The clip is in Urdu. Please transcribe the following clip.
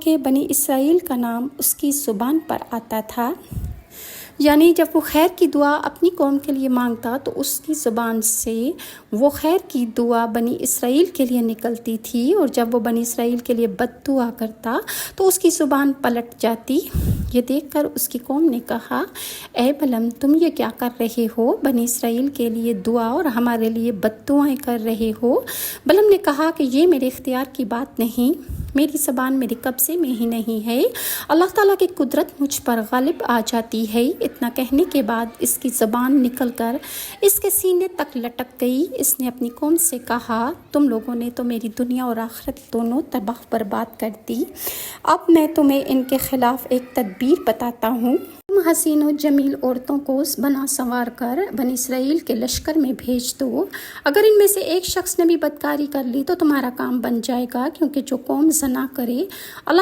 کے بنی اسرائیل کا نام اس کی زبان پر آتا تھا، یعنی جب وہ خیر کی دعا اپنی قوم کے لیے مانگتا تو اس کی زبان سے وہ خیر کی دعا بنی اسرائیل کے لیے نکلتی تھی، اور جب وہ بنی اسرائیل کے لیے بد دعا کرتا تو اس کی زبان پلٹ جاتی۔ یہ دیکھ کر اس کی قوم نے کہا، اے بلعم، تم یہ کیا کر رہے ہو؟ بنی اسرائیل کے لیے دعا اور ہمارے لیے بد دعائیں کر رہے ہو۔ بلعم نے کہا کہ یہ میرے اختیار کی بات نہیں، میری زبان میرے قبضے میں ہی نہیں ہے، اللہ تعالیٰ کی قدرت مجھ پر غالب آ جاتی ہے۔ اتنا کہنے کے بعد اس کی زبان نکل کر اس کے سینے تک لٹک گئی۔ اس نے اپنی قوم سے کہا، تم لوگوں نے تو میری دنیا اور آخرت دونوں تباہ برباد کر دی، اب میں تمہیں ان کے خلاف ایک تدبیر بتاتا ہوں۔ تم حسین و جمیل عورتوں کو بنا سنوار کر بنی اسرائیل کے لشکر میں بھیج دو، اگر ان میں سے ایک شخص نے بھی بدکاری کر لی تو تمہارا کام بن جائے گا، کیونکہ جو قوم زنا کرے اللہ